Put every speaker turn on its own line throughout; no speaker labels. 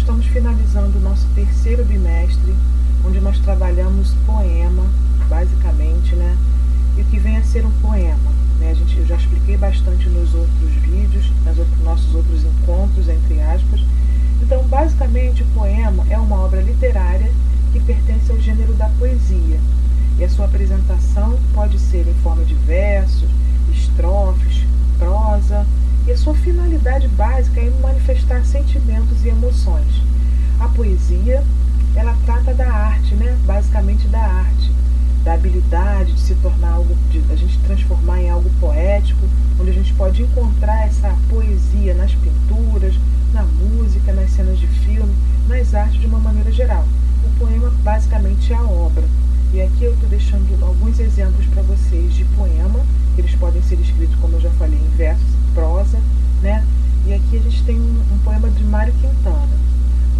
estamos finalizando o nosso terceiro bimestre, onde nós trabalhamos poema, basicamente, né? E o que vem a ser um poema, né? Eu já expliquei bastante nos outros vídeos, nos nossos outros encontros, entre aspas. Então, basicamente, o poema é uma obra literária que pertence ao gênero da poesia. E a sua apresentação pode ser em forma de versos, estrofes, prosa, e a sua finalidade básica é manifestar sentimentos e emoções. A poesia, ela trata da arte, né? Basicamente da arte, da habilidade de se tornar algo, a gente transformar em algo poético, onde a gente pode encontrar essa poesia nas pinturas, na música, nas cenas de filme, nas artes de uma maneira geral. O poema basicamente é a obra. E aqui eu estou deixando alguns exemplos para vocês de poema. Eles podem ser escritos, como eu já falei, em versos, prosa, né? E aqui a gente tem um poema de Mário Quintana.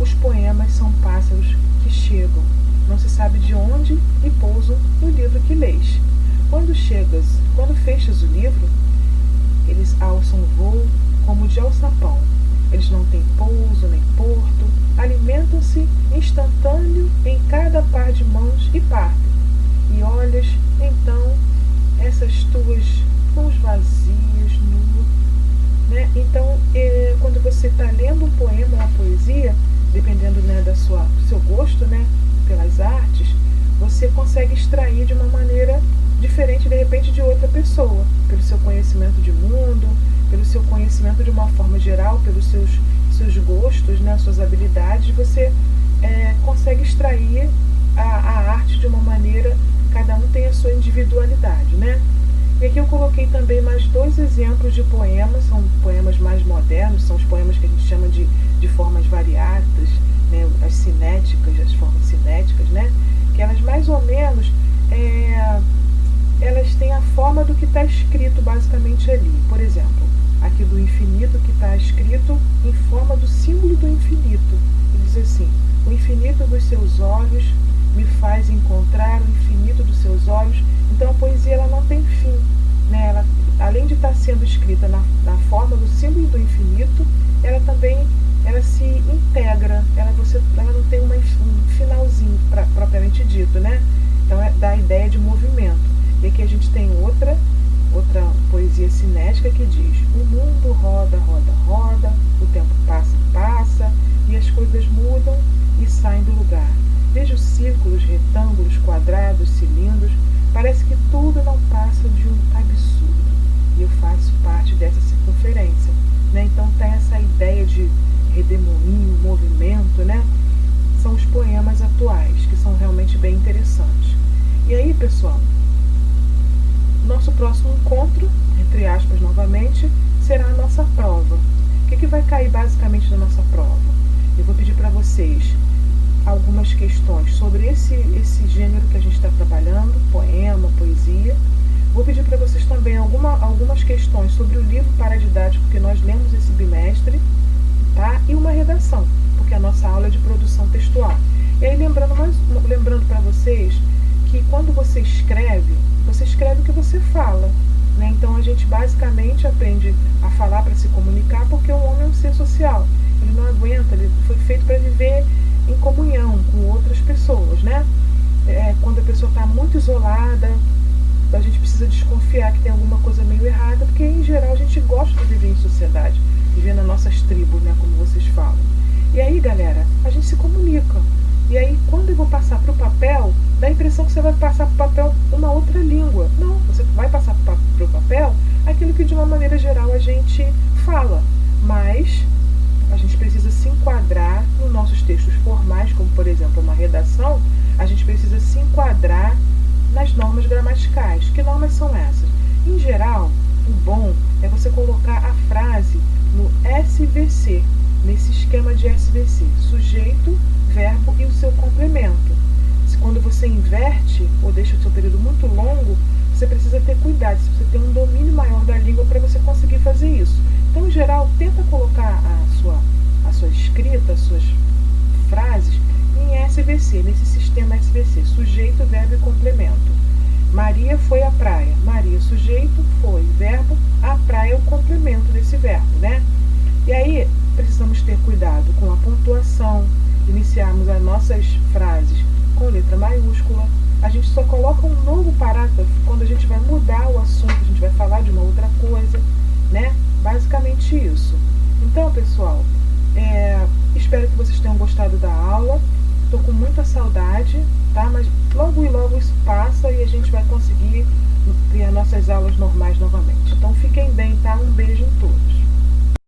Os poemas são pássaros que chegam, não se sabe de onde, e pousam no livro que lês. Quando fechas o livro, eles alçam voo como de alçapão. Eles não têm pouso nem porto, alimentam-se instantâneo em cada par de mãos e partem. E olhas, então, essas tuas mãos vazias, nuas, né? Então, quando você está lendo um poema ou uma poesia, dependendo, né, do seu gosto, né, pelas artes, você consegue extrair de uma maneira diferente, de repente, de outra pessoa, pelo seu conhecimento de mundo, pelo seu conhecimento de uma forma geral, pelos seus gostos, né, suas habilidades, você consegue extrair a arte de uma maneira, cada um tem a sua individualidade, né? E aqui eu coloquei também mais dois exemplos de poemas, são poemas mais modernos, são os poemas que a gente chama de formas variadas, né, as cinéticas, as formas cinéticas, né? Que elas mais ou menos, elas têm a forma do que está escrito basicamente ali. Por exemplo, aqui do infinito, que está escrito em forma do símbolo do infinito. Ele diz assim: o infinito dos seus olhos me faz encontrar o infinito dos seus olhos. Então a poesia, ela não tem fim, né? Ela, além de estar sendo escrita na forma do símbolo do infinito, ela também se integra, ela não tem um finalzinho propriamente dito, né? Então dá a ideia de movimento. E aqui a gente tem outra poesia cinética que diz: o mundo roda, roda, roda, o tempo passa, passa, e as coisas mudam e saem do lugar. Vejo círculos, retângulos, quadrados, cilindros, parece que tudo não passa de um absurdo, e eu faço parte dessa circunferência, né? Então tem essa ideia de redemoinho, movimento, né? São os poemas atuais, que são realmente bem interessantes. E aí, pessoal, nosso próximo encontro, entre aspas novamente, será a nossa prova. O que vai cair basicamente na nossa prova? Eu vou pedir para vocês algumas questões sobre esse gênero que a gente está trabalhando, poema, poesia. Vou pedir para vocês também algumas questões sobre o livro paradidático que nós lemos esse bimestre, tá? E uma redação, porque a nossa aula é de produção textual. E aí, lembrando para vocês que quando você escreve o que você fala, né? Então a gente basicamente aprende a falar para se comunicar, porque o homem é um ser social. Ele não aguenta, ele foi feito para viver em comunhão com outras pessoas, né? Quando a pessoa está muito isolada, a gente precisa desconfiar que tem alguma coisa meio errada, porque em geral a gente gosta de viver em sociedade, viver nas nossas tribos, né, como vocês falam. E aí, galera, a gente se comunica. E aí, quando eu vou passar para o papel, dá a impressão que você vai passar para o papel uma outra língua. Não, você vai passar para o papel aquilo que de uma maneira geral a gente fala, mas a gente precisa se enquadrar nos nossos textos formais, como por exemplo uma redação. A gente precisa se enquadrar nas normas gramaticais. Que normas são essas? Em geral, o bom é você colocar a frase no SVC, nesse esquema de SVC, sujeito, verbo e o seu complemento. Quando você inverte ou deixa o seu período muito longo, você precisa ter cuidado, se você tem um domínio maior da língua para você conseguir fazer isso. Então, em geral, tenta colocar a sua escrita, as suas frases em SVC, nesse sistema SVC, sujeito, verbo e complemento. Maria foi à praia. Maria, sujeito, foi, verbo, a praia é o complemento desse verbo, né? E aí, precisamos ter cuidado com a pontuação, nossas frases com letra maiúscula. A gente só coloca um novo parágrafo quando a gente vai mudar o assunto, a gente vai falar de uma outra coisa, né? Basicamente isso. Então, pessoal, espero que vocês tenham gostado da aula. Estou com muita saudade, tá?